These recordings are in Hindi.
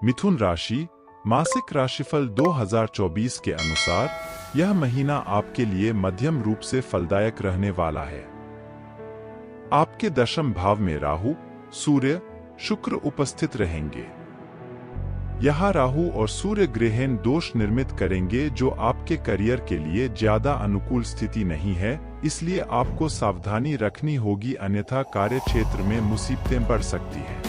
मिथुन राशि मासिक राशिफल 2024 के अनुसार यह महीना आपके लिए मध्यम रूप से फलदायक रहने वाला है। आपके दशम भाव में राहु, सूर्य, शुक्र उपस्थित रहेंगे। यहाँ राहु और सूर्य ग्रहण दोष निर्मित करेंगे जो आपके करियर के लिए ज्यादा अनुकूल स्थिति नहीं है, इसलिए आपको सावधानी रखनी होगी, अन्यथा कार्य क्षेत्र में मुसीबतें बढ़ सकती हैं।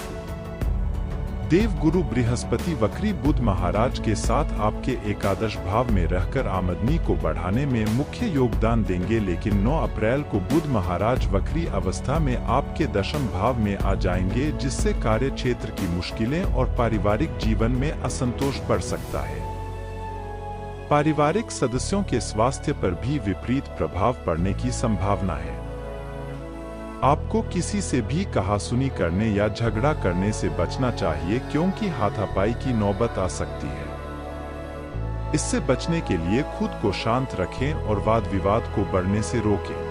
देवगुरु बृहस्पति वक्री बुध महाराज के साथ आपके एकादश भाव में रहकर आमदनी को बढ़ाने में मुख्य योगदान देंगे, लेकिन 9 अप्रैल को बुध महाराज वक्री अवस्था में आपके दशम भाव में आ जाएंगे, जिससे कार्य क्षेत्र की मुश्किलें और पारिवारिक जीवन में असंतोष बढ़ सकता है। पारिवारिक सदस्यों के स्वास्थ्य पर भी विपरीत प्रभाव पड़ने की संभावना है। आपको किसी से भी कहासुनी करने या झगड़ा करने से बचना चाहिए, क्योंकि हाथापाई की नौबत आ सकती है। इससे बचने के लिए खुद को शांत रखें और वाद विवाद को बढ़ने से रोकें।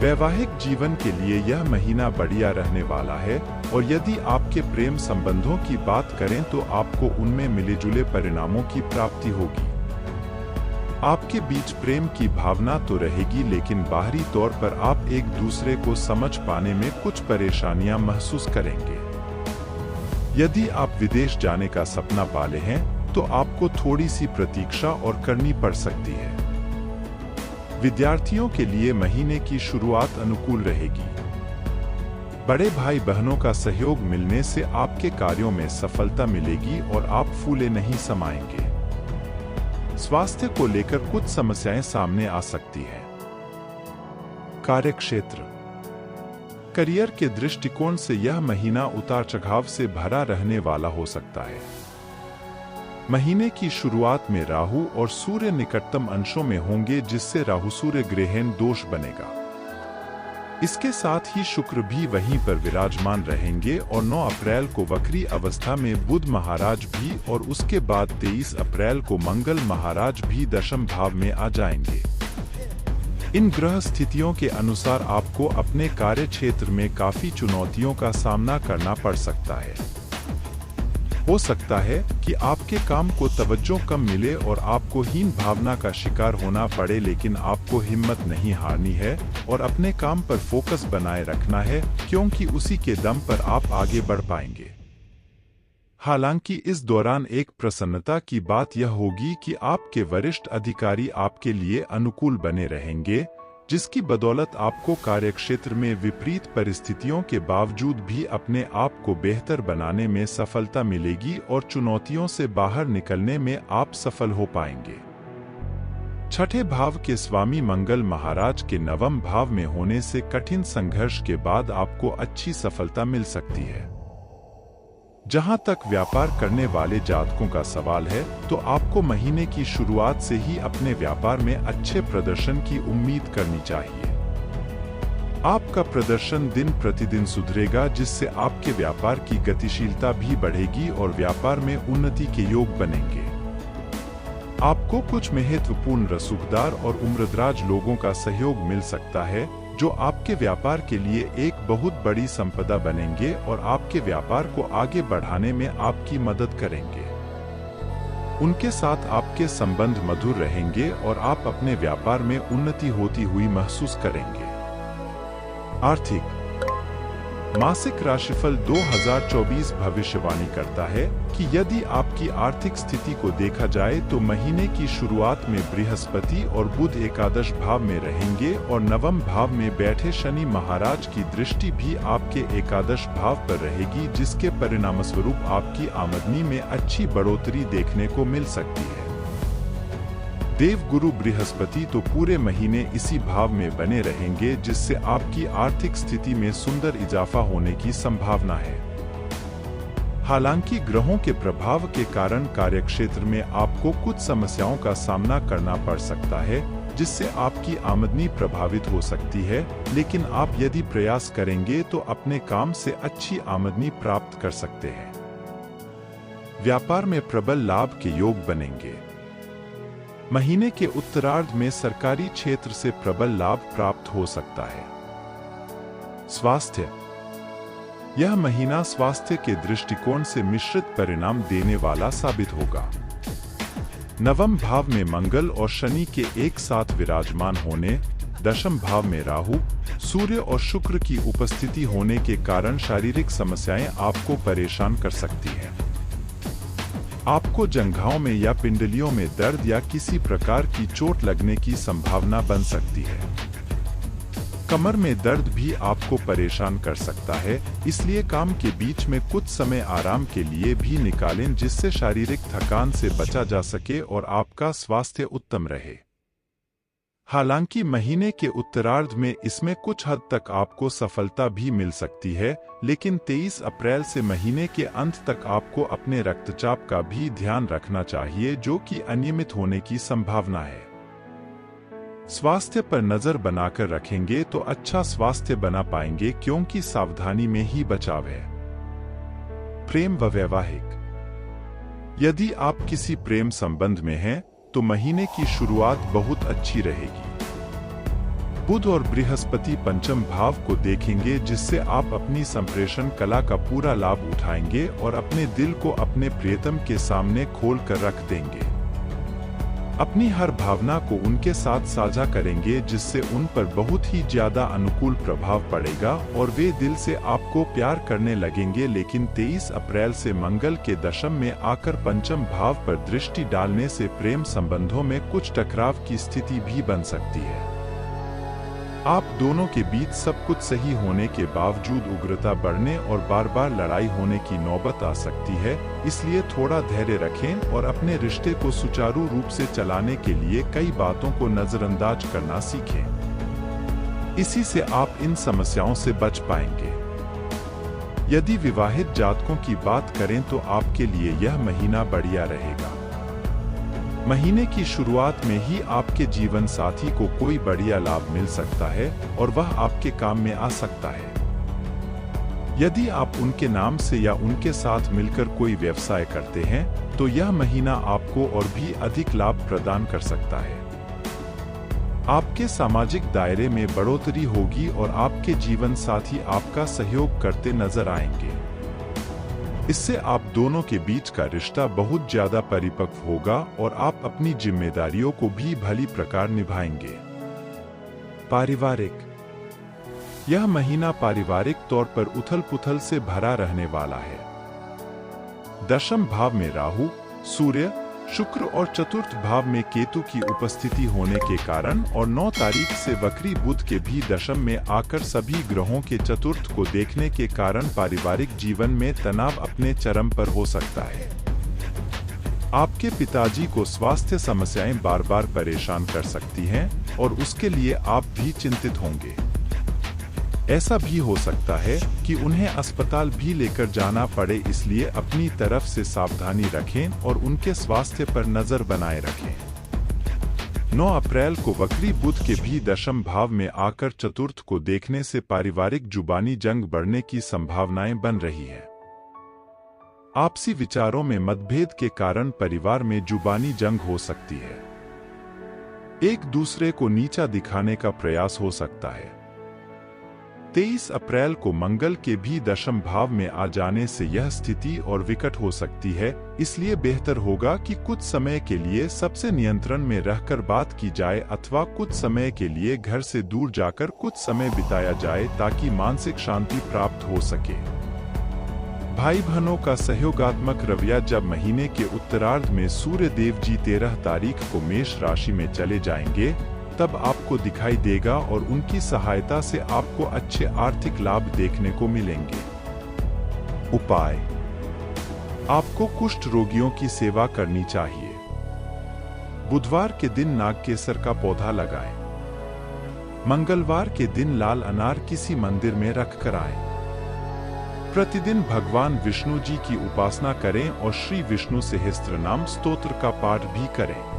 वैवाहिक जीवन के लिए यह महीना बढ़िया रहने वाला है, और यदि आपके प्रेम संबंधों की बात करें तो आपको उनमें मिले-जुले परिणामों की प्राप्ति होगी। आपके बीच प्रेम की भावना तो रहेगी, लेकिन बाहरी तौर पर आप एक दूसरे को समझ पाने में कुछ परेशानियां महसूस करेंगे। यदि आप विदेश जाने का सपना पाले हैं तो आपको थोड़ी सी प्रतीक्षा और करनी पड़ सकती है। विद्यार्थियों के लिए महीने की शुरुआत अनुकूल रहेगी। बड़े भाई बहनों का सहयोग मिलने से आपके कार्यों में सफलता मिलेगी और आप फूले नहीं समाएंगे। स्वास्थ्य को लेकर कुछ समस्याएं सामने आ सकती है। कार्यक्षेत्र करियर के दृष्टिकोण से यह महीना उतार चढ़ाव से भरा रहने वाला हो सकता है। महीने की शुरुआत में राहु और सूर्य निकटतम अंशों में होंगे, जिससे राहु सूर्य ग्रहण दोष बनेगा। इसके साथ ही शुक्र भी वहीं पर विराजमान रहेंगे और 9 अप्रैल को वक्री अवस्था में बुध महाराज भी, और उसके बाद 23 अप्रैल को मंगल महाराज भी दशम भाव में आ जाएंगे। इन ग्रह स्थितियों के अनुसार आपको अपने कार्य क्षेत्र में काफी चुनौतियों का सामना करना पड़ सकता है। हो सकता है कि आपके काम को तवज्जो कम मिले और आपको हीन भावना का शिकार होना पड़े, लेकिन आपको हिम्मत नहीं हारनी है और अपने काम पर फोकस बनाए रखना है, क्योंकि उसी के दम पर आप आगे बढ़ पाएंगे। हालांकि इस दौरान एक प्रसन्नता की बात यह होगी कि आपके वरिष्ठ अधिकारी आपके लिए अनुकूल बने रहेंगे, जिसकी बदौलत आपको कार्यक्षेत्र में विपरीत परिस्थितियों के बावजूद भी अपने आप को बेहतर बनाने में सफलता मिलेगी और चुनौतियों से बाहर निकलने में आप सफल हो पाएंगे। छठे भाव के स्वामी मंगल महाराज के नवम भाव में होने से कठिन संघर्ष के बाद आपको अच्छी सफलता मिल सकती है। जहां तक व्यापार करने वाले जातकों का सवाल है, तो आपको महीने की शुरुआत से ही अपने व्यापार में अच्छे प्रदर्शन की उम्मीद करनी चाहिए। आपका प्रदर्शन दिन प्रतिदिन सुधरेगा, जिससे आपके व्यापार की गतिशीलता भी बढ़ेगी और व्यापार में उन्नति के योग बनेंगे। आपको कुछ महत्वपूर्ण रसूखदार और उम्रदराज लोगों का सहयोग मिल सकता है, जो आपके व्यापार के लिए एक बहुत बड़ी संपदा बनेंगे और आपके व्यापार को आगे बढ़ाने में आपकी मदद करेंगे। उनके साथ आपके संबंध मधुर रहेंगे और आप अपने व्यापार में उन्नति होती हुई महसूस करेंगे। आर्थिक मासिक राशिफल 2024 भविष्यवाणी करता है कि यदि आपकी आर्थिक स्थिति को देखा जाए तो महीने की शुरुआत में बृहस्पति और बुध एकादश भाव में रहेंगे और नवम भाव में बैठे शनि महाराज की दृष्टि भी आपके एकादश भाव पर रहेगी, जिसके परिणामस्वरूप आपकी आमदनी में अच्छी बढ़ोतरी देखने को मिल सकती है। देवगुरु बृहस्पति तो पूरे महीने इसी भाव में बने रहेंगे, जिससे आपकी आर्थिक स्थिति में सुंदर इजाफा होने की संभावना है। हालांकि ग्रहों के प्रभाव के कारण कार्यक्षेत्र में आपको कुछ समस्याओं का सामना करना पड़ सकता है, जिससे आपकी आमदनी प्रभावित हो सकती है, लेकिन आप यदि प्रयास करेंगे तो अपने काम से अच्छी आमदनी प्राप्त कर सकते हैं। व्यापार में प्रबल लाभ के योग बनेंगे। महीने के उत्तरार्ध में सरकारी क्षेत्र से प्रबल लाभ प्राप्त हो सकता है। स्वास्थ्य यह महीना स्वास्थ्य के दृष्टिकोण से मिश्रित परिणाम देने वाला साबित होगा। नवम भाव में मंगल और शनि के एक साथ विराजमान होने, दशम भाव में राहु, सूर्य और शुक्र की उपस्थिति होने के कारण शारीरिक समस्याएं आपको परेशान कर सकती हैं। आपको जंघाओं में या पिंडलियों में दर्द या किसी प्रकार की चोट लगने की संभावना बन सकती है। कमर में दर्द भी आपको परेशान कर सकता है, इसलिए काम के बीच में कुछ समय आराम के लिए भी निकालें जिससे शारीरिक थकान से बचा जा सके और आपका स्वास्थ्य उत्तम रहे। हालांकि महीने के उत्तरार्ध में इसमें कुछ हद तक आपको सफलता भी मिल सकती है, लेकिन 23 अप्रैल से महीने के अंत तक आपको अपने रक्तचाप का भी ध्यान रखना चाहिए, जो कि अनियमित होने की संभावना है। स्वास्थ्य पर नजर बनाकर रखेंगे तो अच्छा स्वास्थ्य बना पाएंगे, क्योंकि सावधानी में ही बचाव है। प्रेम व वैवाहिक। यदि आप किसी प्रेम संबंध में हैं, तो महीने की शुरुआत बहुत अच्छी रहेगी। बुध और बृहस्पति पंचम भाव को देखेंगे, जिससे आप अपनी संप्रेषण कला का पूरा लाभ उठाएंगे और अपने दिल को अपने प्रियतम के सामने खोल कर रख देंगे। अपनी हर भावना को उनके साथ साझा करेंगे, जिससे उन पर बहुत ही ज्यादा अनुकूल प्रभाव पड़ेगा और वे दिल से आपको प्यार करने लगेंगे। लेकिन 23 अप्रैल से मंगल के दशम में आकर पंचम भाव पर दृष्टि डालने से प्रेम संबंधों में कुछ टकराव की स्थिति भी बन सकती है। आप दोनों के बीच सब कुछ सही होने के बावजूद उग्रता बढ़ने और बार बार लड़ाई होने की नौबत आ सकती है, इसलिए थोड़ा धैर्य रखें और अपने रिश्ते को सुचारू रूप से चलाने के लिए कई बातों को नजरअंदाज करना सीखें। इसी से आप इन समस्याओं से बच पाएंगे। यदि विवाहित जातकों की बात करें तो आपके लिए यह महीना बढ़िया रहेगा। महीने की शुरुआत में ही आपके जीवन साथी को कोई बढ़िया लाभ मिल सकता है और वह आपके काम में आ सकता है। यदि आप उनके नाम से या उनके साथ मिलकर कोई व्यवसाय करते हैं, तो यह महीना आपको और भी अधिक लाभ प्रदान कर सकता है। आपके सामाजिक दायरे में बढ़ोतरी होगी और आपके जीवन साथी आपका सहयोग करते नजर आएंगे। इससे आप दोनों के बीच का रिश्ता बहुत ज्यादा परिपक्व होगा और आप अपनी जिम्मेदारियों को भी भली प्रकार निभाएंगे। पारिवारिक। यह महीना पारिवारिक तौर पर उथल-पुथल से भरा रहने वाला है। दशम भाव में राहु, सूर्य, शुक्र और चतुर्थ भाव में केतु की उपस्थिति होने के कारण और 9 तारीख से वक्री बुध के भी दशम में आकर सभी ग्रहों के चतुर्थ को देखने के कारण पारिवारिक जीवन में तनाव अपने चरम पर हो सकता है। आपके पिताजी को स्वास्थ्य समस्याएं बार बार परेशान कर सकती हैं और उसके लिए आप भी चिंतित होंगे। ऐसा भी हो सकता है कि उन्हें अस्पताल भी लेकर जाना पड़े, इसलिए अपनी तरफ से सावधानी रखें और उनके स्वास्थ्य पर नजर बनाए रखें। 9 अप्रैल को वक्री बुध के भी दशम भाव में आकर चतुर्थ को देखने से पारिवारिक जुबानी जंग बढ़ने की संभावनाएं बन रही है। आपसी विचारों में मतभेद के कारण परिवार में जुबानी जंग हो सकती है। एक दूसरे को नीचा दिखाने का प्रयास हो सकता है। 23 अप्रैल को मंगल के भी दशम भाव में आ जाने से यह स्थिति और विकट हो सकती है, इसलिए बेहतर होगा कि कुछ समय के लिए सबसे नियंत्रण में रहकर बात की जाए अथवा कुछ समय के लिए घर से दूर जाकर कुछ समय बिताया जाए, ताकि मानसिक शांति प्राप्त हो सके। भाई बहनों का सहयोगात्मक रवैया। जब महीने के उत्तरार्ध में सूर्य देव जी 13 तारीख को मेष राशि में चले जाएंगे, तब आपको दिखाई देगा और उनकी सहायता से आपको अच्छे आर्थिक लाभ देखने को मिलेंगे। उपाय। आपको कुष्ठ रोगियों की सेवा करनी चाहिए। बुधवार के दिन नागकेसर का पौधा लगाएं। मंगलवार के दिन लाल अनार किसी मंदिर में रख कर आएं। प्रतिदिन भगवान विष्णु जी की उपासना करें और श्री विष्णु सहस्त्रनाम स्तोत्र का पाठ भी करें।